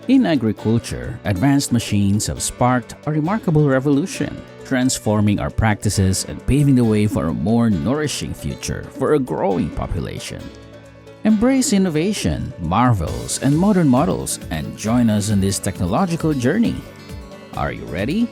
In agriculture, advanced machines have sparked a remarkable revolution, transforming our practices and paving the way for a more nourishing future for a growing population. Embrace innovation, marvels, and modern models and join us on this technological journey. Are you ready?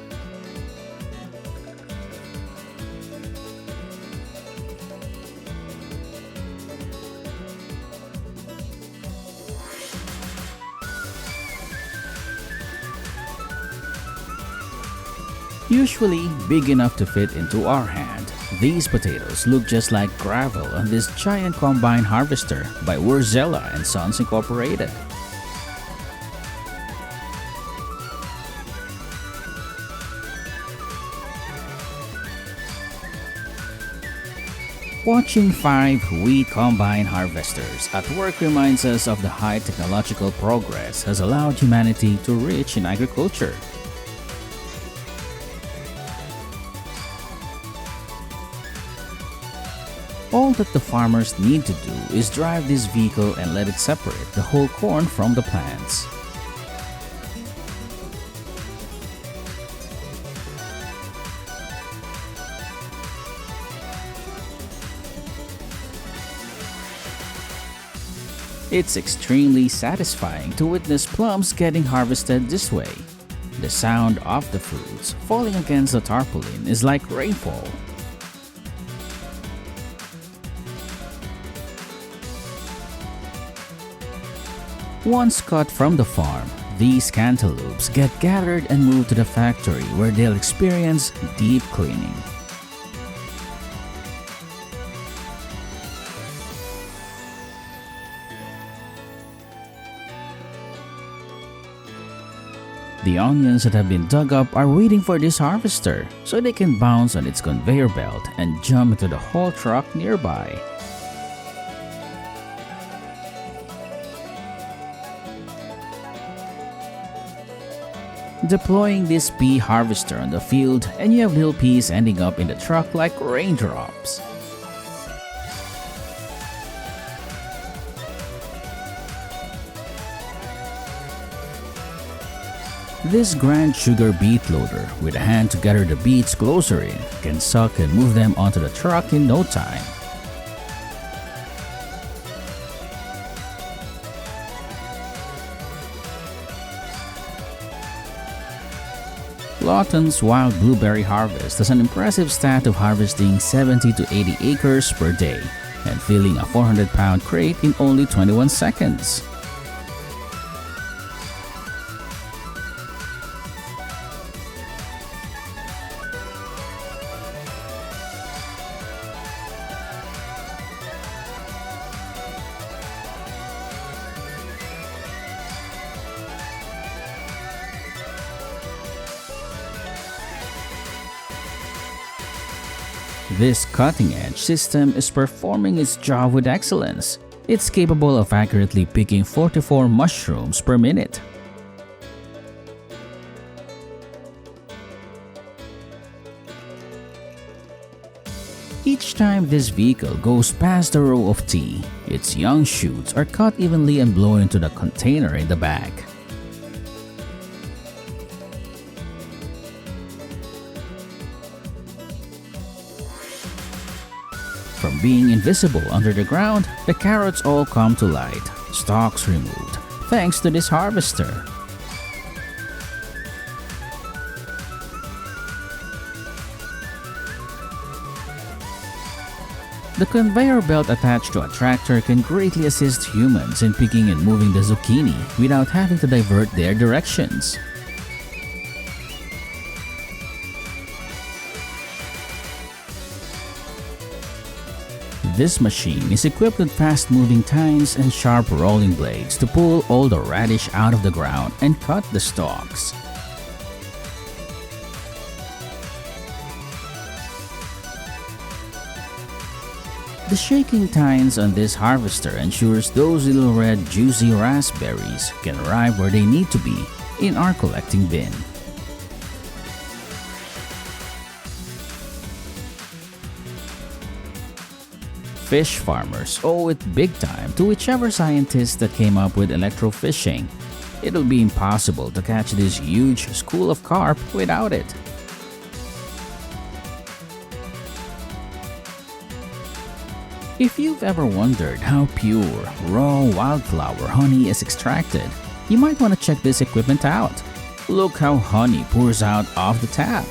Usually big enough to fit into our hand, these potatoes look just like gravel on this giant combine harvester by Wurzella and Sons Incorporated. Watching 5 wheat combine harvesters at work reminds us of the high technological progress has allowed humanity to reach in agriculture. All that the farmers need to do is drive this vehicle and let it separate the whole corn from the plants. It's extremely satisfying to witness plums getting harvested this way. The sound of the fruits falling against the tarpaulin is like rainfall. Once cut from the farm, these cantaloupes get gathered and moved to the factory where they'll experience deep cleaning. The onions that have been dug up are waiting for this harvester so they can bounce on its conveyor belt and jump into the whole truck nearby. Deploying this pea harvester on the field and you have little peas ending up in the truck like raindrops. This grand sugar beet loader with a hand to gather the beets closer in can suck and move them onto the truck in no time. Lawton's wild blueberry harvest has an impressive stat of harvesting 70 to 80 acres per day and filling a 400-pound crate in only 21 seconds. This cutting-edge system is performing its job with excellence. It's capable of accurately picking 44 mushrooms per minute. Each time this vehicle goes past a row of tea, its young shoots are cut evenly and blown into the container in the back. From being invisible under the ground, the carrots all come to light, stalks removed, thanks to this harvester. The conveyor belt attached to a tractor can greatly assist humans in picking and moving the zucchini without having to divert their directions. This machine is equipped with fast-moving tines and sharp rolling blades to pull all the radish out of the ground and cut the stalks. The shaking tines on this harvester ensures those little red juicy raspberries can arrive where they need to be in our collecting bin. Fish farmers owe it big time to whichever scientists that came up with electrofishing. It'll be impossible to catch this huge school of carp without it. If you've ever wondered how pure, raw wildflower honey is extracted, you might want to check this equipment out. Look how honey pours out of the tap.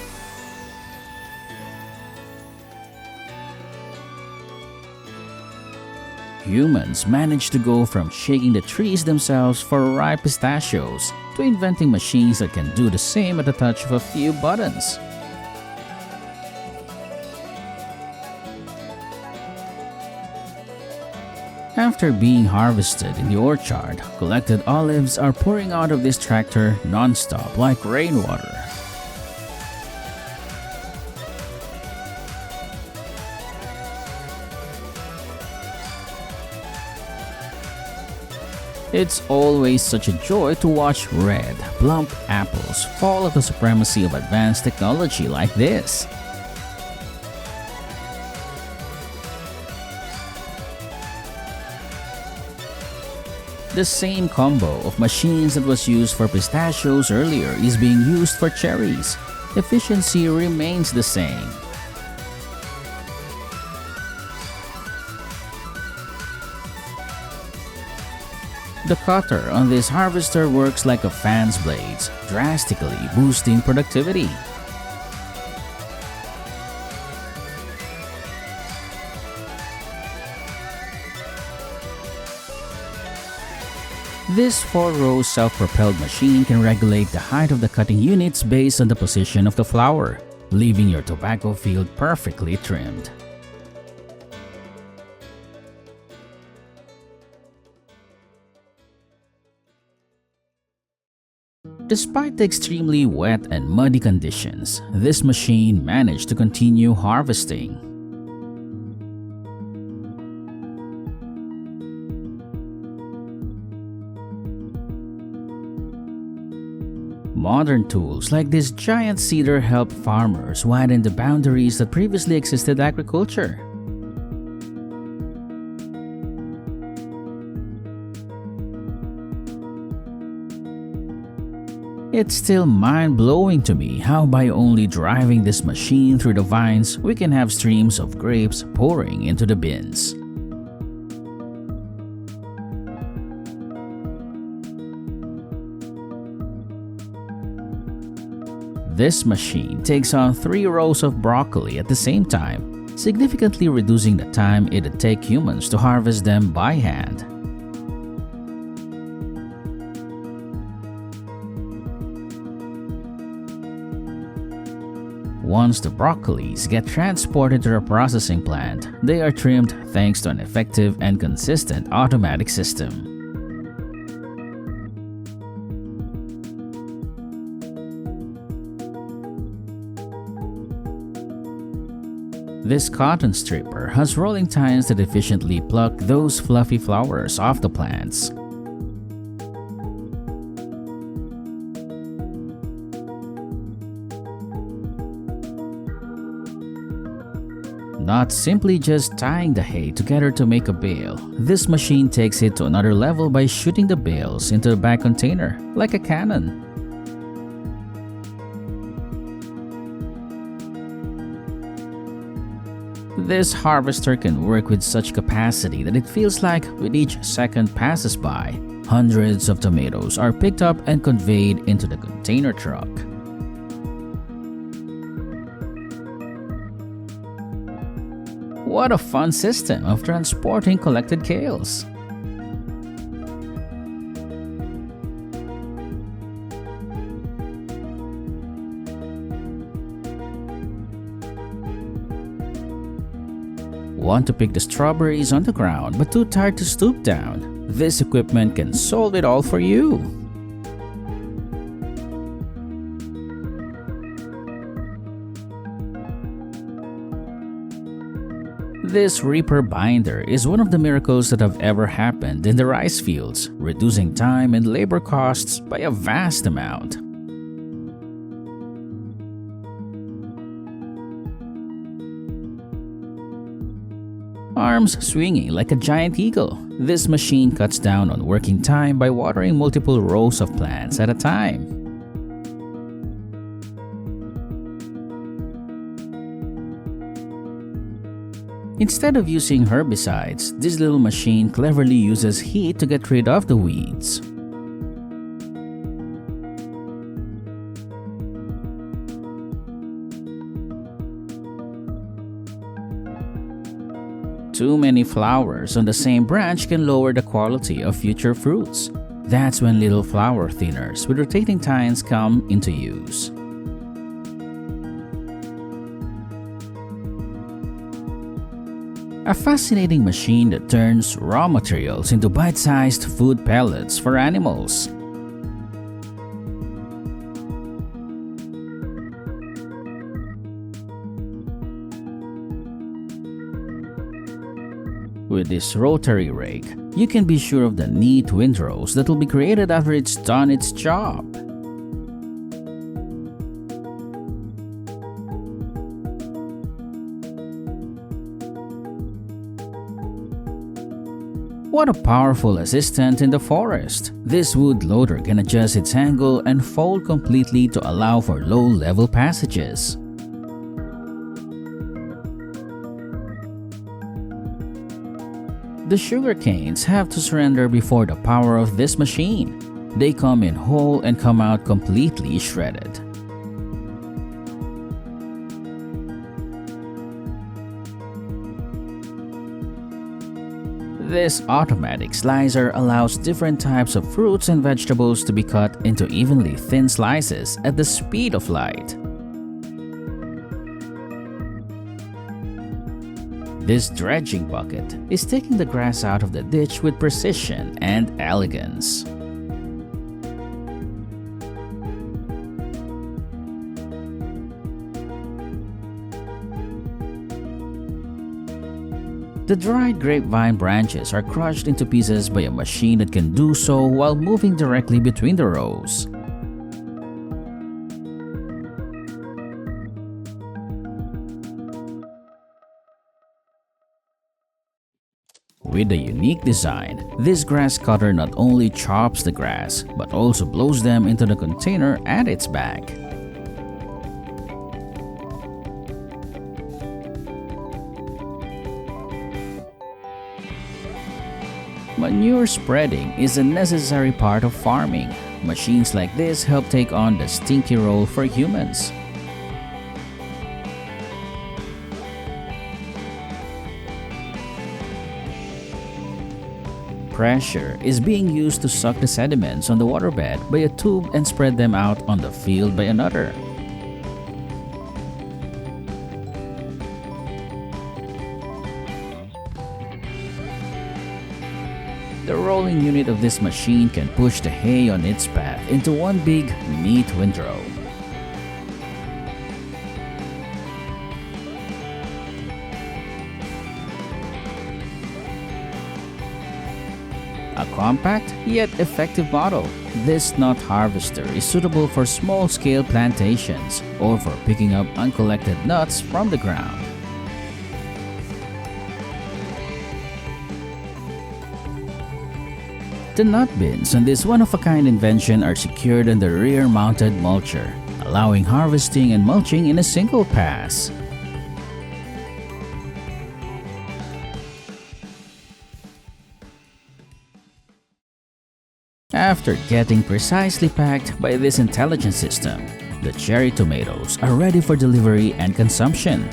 Humans managed to go from shaking the trees themselves for ripe pistachios to inventing machines that can do the same at the touch of a few buttons. After being harvested in the orchard, collected olives are pouring out of this tractor non-stop like rainwater. It's always such a joy to watch red, plump apples fall at the supremacy of advanced technology like this. The same combo of machines that was used for pistachios earlier is being used for cherries. Efficiency remains the same. The cutter on this harvester works like a fan's blades, drastically boosting productivity. This 4-row self-propelled machine can regulate the height of the cutting units based on the position of the flower, leaving your tobacco field perfectly trimmed. Despite the extremely wet and muddy conditions, this machine managed to continue harvesting. Modern tools like this giant seeder help farmers widen the boundaries that previously existed in agriculture. It's still mind-blowing to me how by only driving this machine through the vines, we can have streams of grapes pouring into the bins. This machine takes on 3 rows of broccoli at the same time, significantly reducing the time it'd take humans to harvest them by hand. Once the broccolis get transported to a processing plant, they are trimmed thanks to an effective and consistent automatic system. This cotton stripper has rolling tines that efficiently pluck those fluffy flowers off the plants. Not simply just tying the hay together to make a bale, this machine takes it to another level by shooting the bales into the back container, like a cannon. This harvester can work with such capacity that it feels like with each second passes by, hundreds of tomatoes are picked up and conveyed into the container truck. What a fun system of transporting collected kales! Want to pick the strawberries on the ground but too tired to stoop down? This equipment can solve it all for you. This reaper binder is one of the miracles that have ever happened in the rice fields, reducing time and labor costs by a vast amount. arms swinging like a giant eagle. This machine cuts down on working time by watering multiple rows of plants at a time. Instead of using herbicides, this little machine cleverly uses heat to get rid of the weeds. Too many flowers on the same branch can lower the quality of future fruits. That's when little flower thinners with rotating tines come into use. A fascinating machine that turns raw materials into bite-sized food pellets for animals. With this rotary rake, you can be sure of the neat windrows that will be created after it's done its job. What a powerful assistant in the forest! This wood loader can adjust its angle and fold completely to allow for low-level passages. The sugar canes have to surrender before the power of this machine. They come in whole and come out completely shredded. This automatic slicer allows different types of fruits and vegetables to be cut into evenly thin slices at the speed of light. This dredging bucket is taking the grass out of the ditch with precision and elegance. The dried grapevine branches are crushed into pieces by a machine that can do so while moving directly between the rows. With a unique design, this grass cutter not only chops the grass but also blows them into the container at its back. Manure spreading is a necessary part of farming. Machines like this help take on the stinky role for humans. Pressure is being used to suck the sediments on the waterbed by a tube and spread them out on the field by another. The rolling unit of this machine can push the hay on its path into one big, neat windrow. A compact yet effective model, this nut harvester is suitable for small-scale plantations or for picking up uncollected nuts from the ground. The nut bins on this one-of-a-kind invention are secured on the rear-mounted mulcher, allowing harvesting and mulching in a single pass. After getting precisely packed by this intelligent system, the cherry tomatoes are ready for delivery and consumption.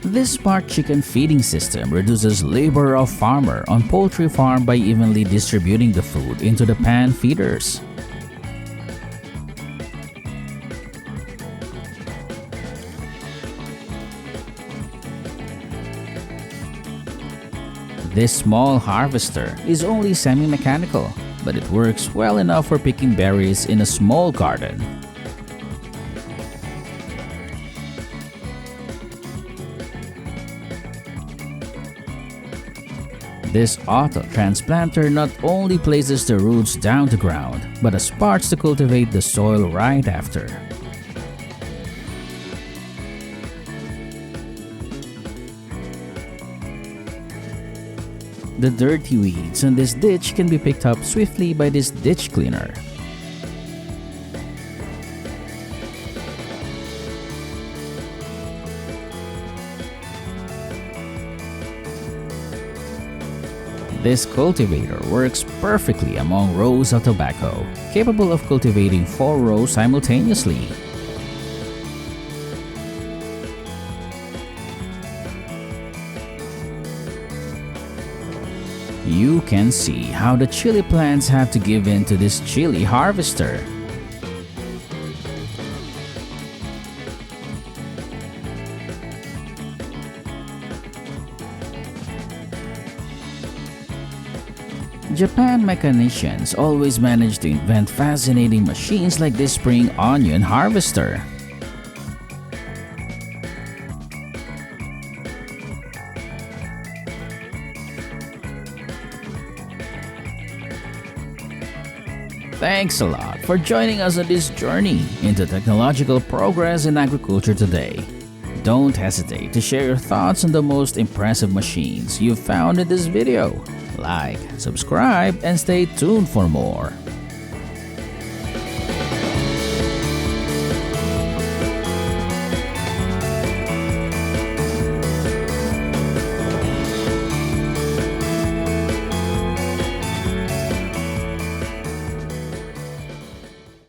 This smart chicken feeding system reduces labor of farmer on poultry farm by evenly distributing the food into the pan feeders. This small harvester is only semi-mechanical, but it works well enough for picking berries in a small garden. This auto transplanter not only places the roots down to ground, but has parts to cultivate the soil right after. The dirty weeds in this ditch can be picked up swiftly by this ditch cleaner. This cultivator works perfectly among rows of tobacco, capable of cultivating 4 rows simultaneously. You can see how the chili plants have to give in to this chili harvester. Japan mechanicians always manage to invent fascinating machines like this spring onion harvester. Thanks a lot for joining us on this journey into technological progress in agriculture today. Don't hesitate to share your thoughts on the most impressive machines you found in this video. Like, subscribe, and stay tuned for more.